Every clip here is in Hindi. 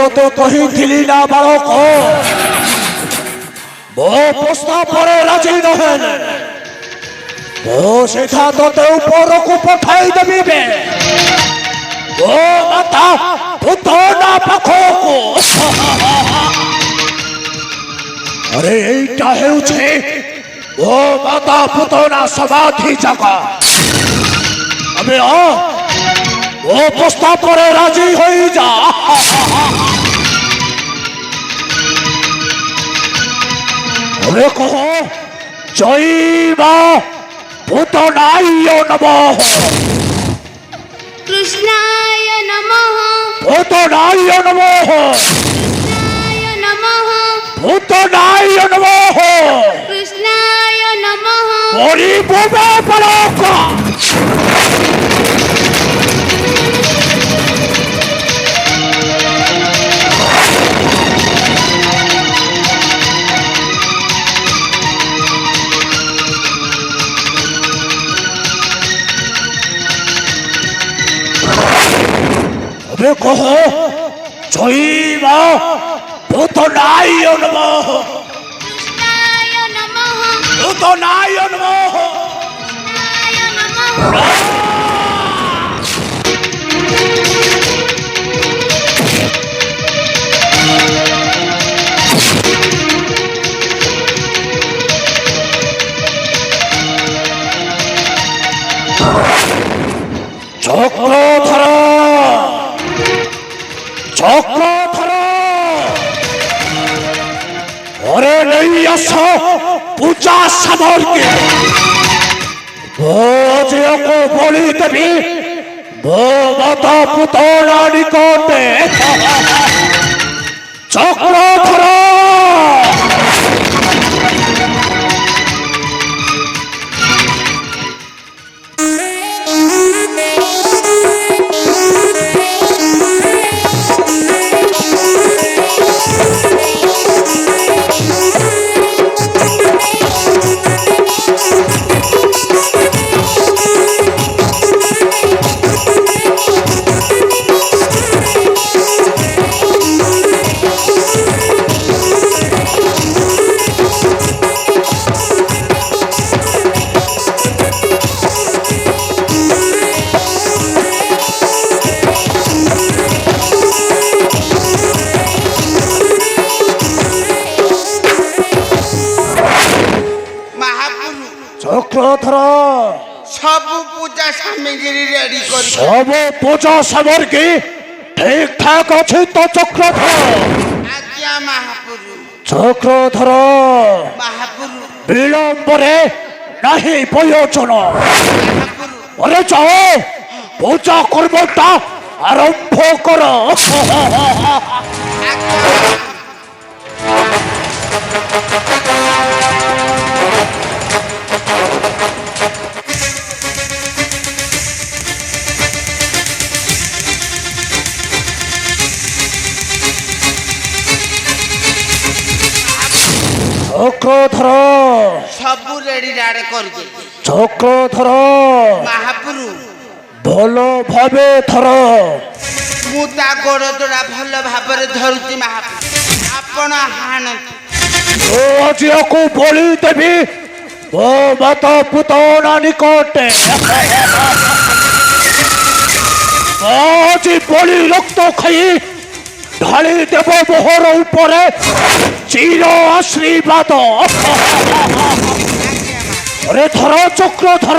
তোতে কহিଥିଲି না বালক ମୋ ପ୍ରସ୍ତାବ ପରେ ରାଜି ନହେଲେ ମୁଁ ସିଧା ତୋତେ ଉପରକୁ ପଠାଇଦେବି ବେ ମୋ ମାତା ପୁତନା ପାଖକୁ। ଆରେ ଏଇଟା ହେଉଛି ମୋ ମାତା ପୁତନା ସମାଧି ଜାଗା। ଏବେ ମୋ ପ୍ରସ୍ତାବ ପରେ ରାଜି ହୋଇଯା। अरे कहो जय मां पुतनाय नमः कृष्णाय नमः पुतनाय नमः कृष्णाय नमः पुतनाय नमः कृष्णाय नमः बोली बोबे पलोका। अबे कहो जय मां पुतनाय नमः कृष्णाय नमः पुतनाय नमः। कृष्णाय नमः चक्रधर चक्रधर अरे नहीं आसो पूजा सामग्री भोजियों को बोली देवी वो माता पुतना निकटे चक्रधर। चक्रधर सब पूजा सामग्री रेडी कर सब पूजा सामग्री ठीक ठाक अच्छी तो चक्रधर। आज्ञा महाप्रभु चक्रधर महाप्रभु विलंबरे नहीं प्रयोजन। महाप्रभु अरे जाओ पूजा कर्मटा आरंभ करो। चक्रधर सब रेडी राडे कर दे चक्रधर महाप्रभु भल भावे थर मु ता गोड़ जोड़ा भल भाबरे धरुची महाप्रभु आपण हाणतु आज को बोली देवी वो माता पुतना निकटे आज बोली रक्त खाई ढाली देव मोहर उपरे चिर आशीर्वाद। अरे धर चक्रधर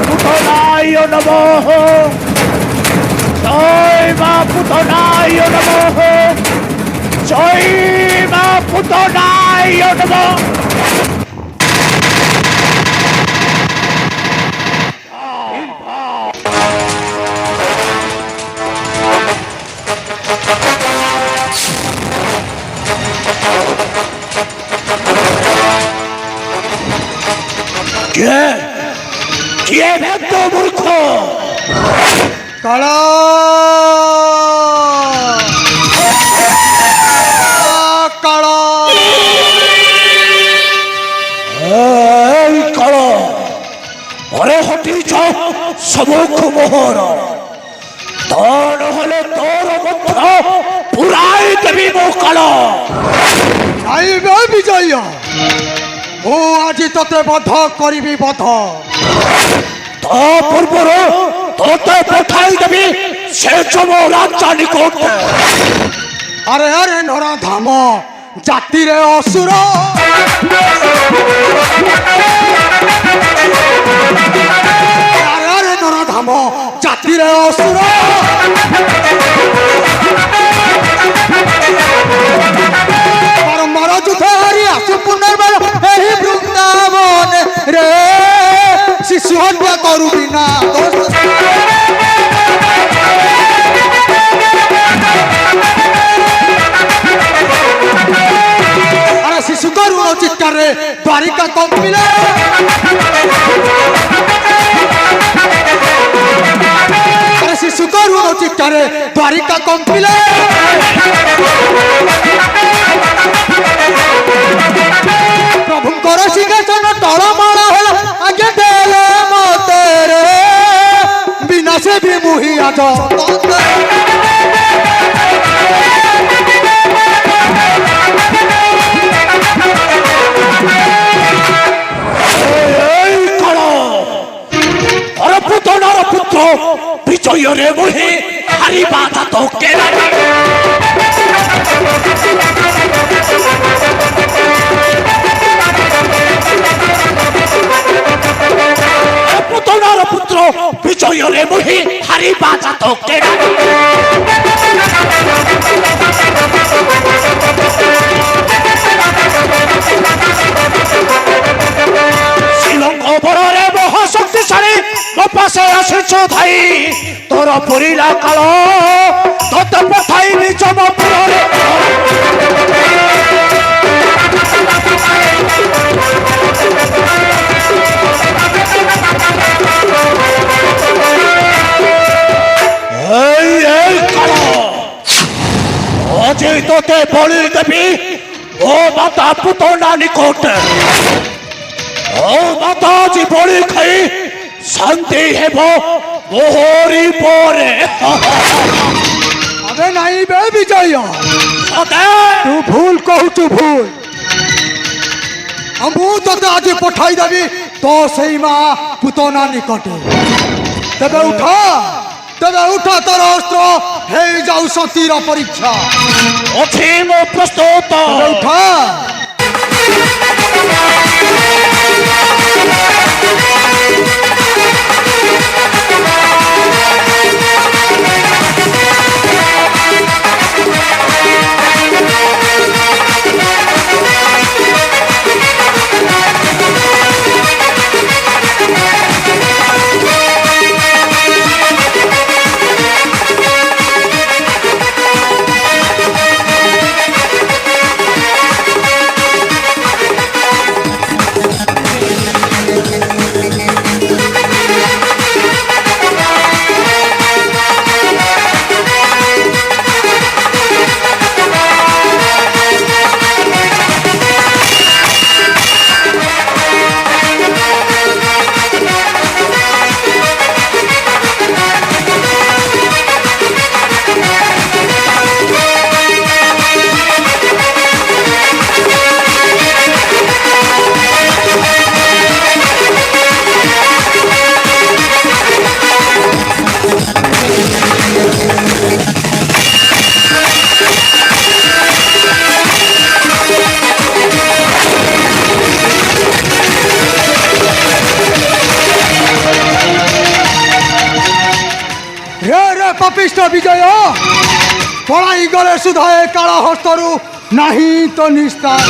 पुतनाय नमः जय मां पुतनाय नमः जय मां पुतनाय नमः। किए भक्त मूर्ख कल ঘটিছ সমুখ মোহর তোর হলে তোর মধ্য পুরাই দেবী মোকাল আইবে বিজয় ও আজি তোতে বধ করিবি বধ তো পূর্বর তোতে পঠাই দেবী সে যম রাজা নিকট আরে আরে নরা ধাম জাতিরে অসুর আরে আরে নরা ধাম জাতিরে অসুর বারম্বার যুদ্ধ হারি আসু পুনর্বার এই বৃন্দাবন রে শিশু হত্যা করুবি না আরে শিশু করুণ চিৎকারে দ্বারিকা কম্পিলে আরে শিশু করুণ চিৎকারে দ্বারিকা কম্পিলে প্রভুঙ্কর সিংহাসন টলমল হল আগে দেলে মতে রে বিনাশে বিমুহি আজ এই কাল অরপুতনার পুত্র বিজয়রে মোহে হারিবা যাত কেলানি অরপুতনার পুত্র বিজয়রে মোহে হারিবা যাত কেলানি শ্রীলঙ্ক বড়রে মহাশক্তিশালী ମୋ ପାଶେ ଆସିଛ ଧାଇ ତୋର ପୁରିଲା କାଳ ତତେ ପଠାଇବି ଯମପୁରରେ এই କାଳ ଆଜି ତତେ ବଳି ଦେବି ଓ ମାତା ପୁତନା ନିକଟ ଓ ମାତା ଆଜି ବଳି ଖାଇ শান্তি হেব মোহরি পরে আবে নাই বে বিজয় সদা তু ভুল কহুচু ভুল আমু তোতে আজ পঠাই দেবি তো সেই মা পুতনা নিকটে তবে উঠা তোর অস্ত্র হেই যাও সতীর পরীক্ষা অছি মো প্রস্তুত তবে উঠা পাপিষ্ট বিজয় পড়াই গলে সুধায় কালা হস্তরু নাহি তো নিস্তার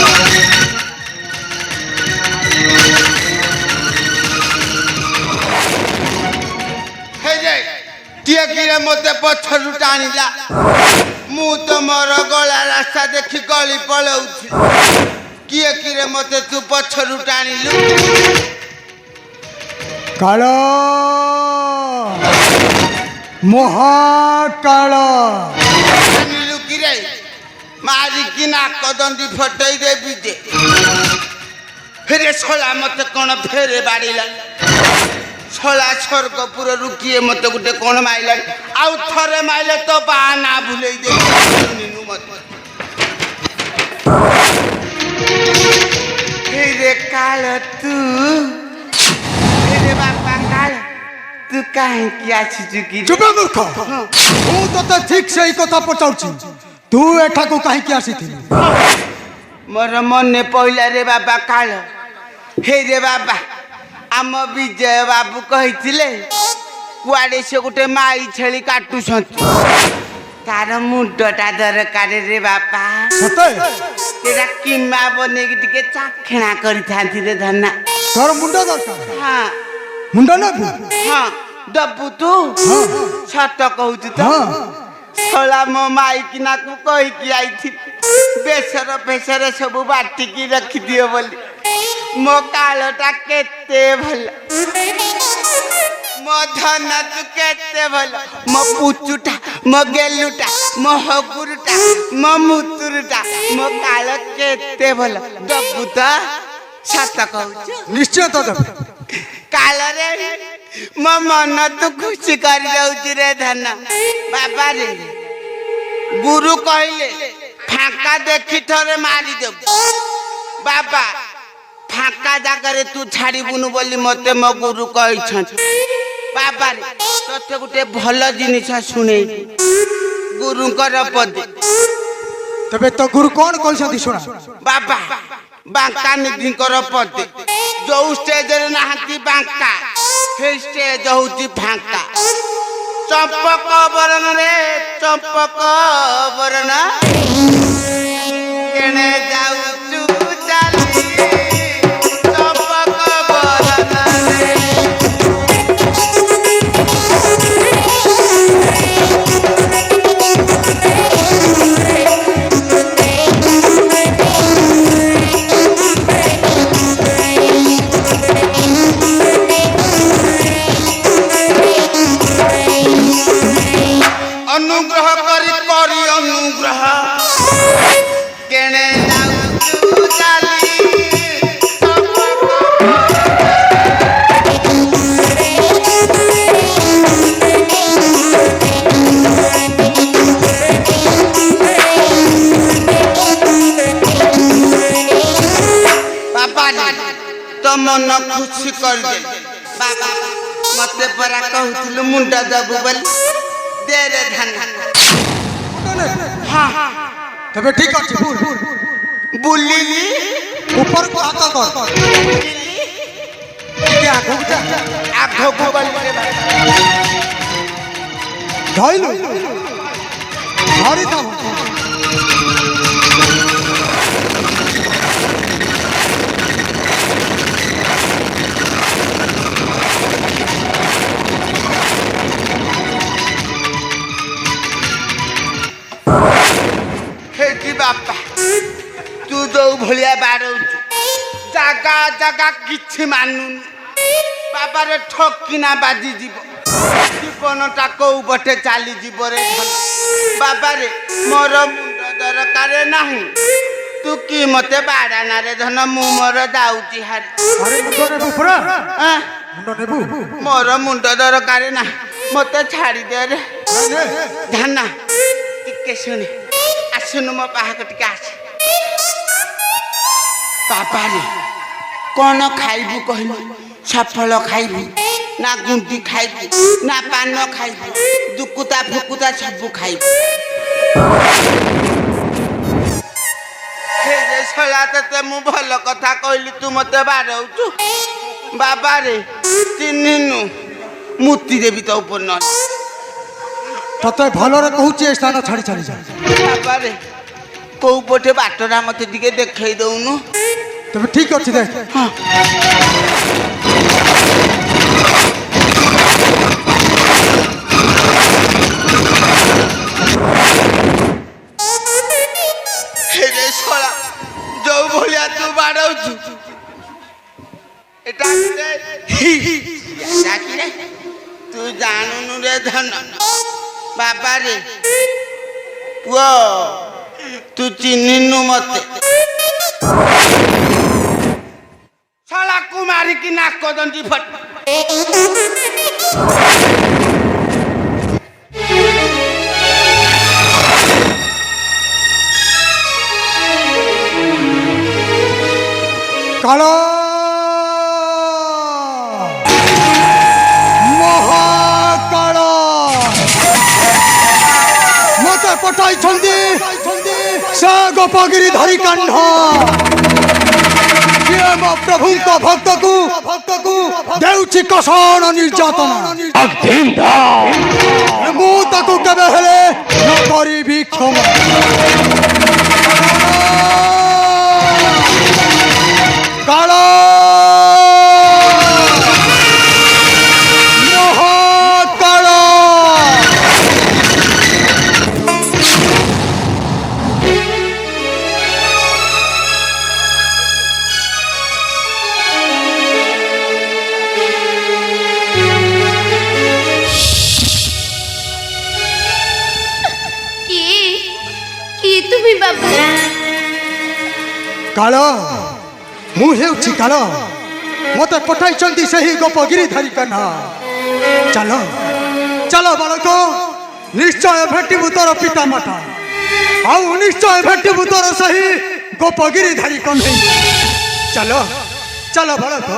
କିଏ କିରେ ମୋତେ ପଛରୁ ଟାଣିଲା ମୁଁ ତ ମୋର ଗଳା ରାସ୍ତା ଦେଖି ଗଳି ପଳଉଛି କିଏ କିରେ ମୋତେ ତୁ ପଛରୁ ଟାଣିଲୁ କାଳ ମହାକାଳ ଟାଣିଲୁ କିରେ ମାରିକି ନାକ ଦଣ୍ଡି ଫଟେଇ ଦେବି ଯେ ଫେରେ ଶଳା ମୋତେ କ'ଣ ଫେରେ ବାଡ଼ିଲା ଛଳା ସ୍ୱର୍ଗପୁରରୁ କିଏ ମତେ ଗୋଟେ କଣ ମାଇଲାଣି ଆଉ ଥରେ ମାଇଲେ ତ ବାହାନା ଭୁଲେଇ ଦେଇନୁ ମତେ रे काल तू रे बापा काल तू काहे की आछि की चुप मूर्ख ମୁଁ ତତେ ଠିକ ସେଇ କଥା ପଚାରୁଛି ତୁ ଏଠାକୁ କାହିଁକି ଆସିଥିଲୁ मोर मने पइला रे बाबा काल हे रे बाबा आम विजय बाबू कहिथिले कुआडे से गुटे माई छेली काटू तार मुंडटा दरकार रे बापा सते तेरा किमा बने टिके चाखणा करि थांती रे धन्ना तोर मुंड दरकार हां मुंड ना हां दबु तू सत कहू तो सोला मो माई किना को कहि की आई थी बेसर बेसर सब बाटी की रखी दियो बोली मो कालटा केते भल मो धन तू केते भल मो पुचुटा मो गेलुटा मो हगुरुटा मो मुतुरुटा मो काल केते भल दबुता सत कहू निश्चय तो दब काल रे मो मन तू खुशी कर दउची रे धन बाबा रे गुरु कहले फाका देखि थरे मारी देब बाबा फाका जागरे तू छाड़ीबुनु बोली मते मो गुरु कहिछन बाबा रे तते गुटे भल जिनिस सुने गुरुकर पद तबे तो गुरु कौन कहछथि सुना बाबा बांका निधि कर पद जो स्टेज रे नाहती बांका हे स्टेज होती फांका चंपक बरन रे चंपक बरन केने जाऊ तू चाली चंपक बरन रे अनुग्रह करी करी अनुग्रह केने जाऊ तू चाली बाबा तो मन खुशी कर दे बाबा मते परा कहूथिलु मुंडा दबु बोली दे रे धन हां तबे ठीक अछि बोल बुलिली ऊपर को हाथ कर क्या घुगता आखो गोबल रे बाबा धइलु हरि तब बापा तू जो भलिया बारौ जागा जागा किछि मानु बाबा रे ठकिना बाजी जीव जीवनटा को बटे चाली जीव रे बाबा रे मोर मुंड दरकार नाही तू की मते बाड़ाना रे धन मु मोर जाउची हार अरे मुंड नेबु पुरा मुंड नेबु मोर मुंड दरकार ना मते छाड़ी दे रे धन्ना टिके सुने आसुनु मो पाहक टिके आस बाबा रे कौन खाइबू कहलु सफल खाइबू ना गुंडी खाइबू ना पान खाइबू दुकुता फुकुता सब खाइबू हे रे छला तते मु भल कथा कहली तू मते बारौचु बाबा रे तिनिनु मुक्ति देवी तो ऊपर न तते भल रे कहूची ए स्थान छाड़ी छाड़ी जा बाबा रे को पटे बाटरा मते दिके देखै दउनु तबे ठीक अछि देख हां हे रे छोला जो भलिया तू बाडौछु एटा जाकी रे तू जाननु रे धन बाबा रे पुओ तू चिन्हिनु मते शाला कुमारी की नाक को दंडी फट কালো মহাকালো মতে পঠাইଛନ୍ତି সে গোপগিরি ধরি কাণ্ড ସିଏ ମୋ ପ୍ରଭୁଙ୍କ ଭକ୍ତକୁ ଦେଉଛି କଷଣ ନିର୍ଯାତନା। ମୁଁ ତାକୁ କେବେ ହେଲେ ନ କରିବି କ୍ଷମା। କାଳ ମହାକାଳ କିଏ ତୁମେ ବାବୁ? କାଳ ମୁଁ ହେଉଛି କାଳ ମତେ ପଠାଇଛନ୍ତି ସେହି ଗୋପଗିରି ଧରି କାହ୍ନା। ଚାଲ ଚାଲ ବାଳକ ନିଶ୍ଚୟ ଭେଟିବୁ ତୋର ପିତା ମାତା ଆଉ ନିଶ୍ଚୟ ଭେଟିବୁ ତୋର ସେହି ଗୋପଗିରି ଧରି କହ୍ନେଇ। ଚାଲ ଚାଲ ବାଳକ।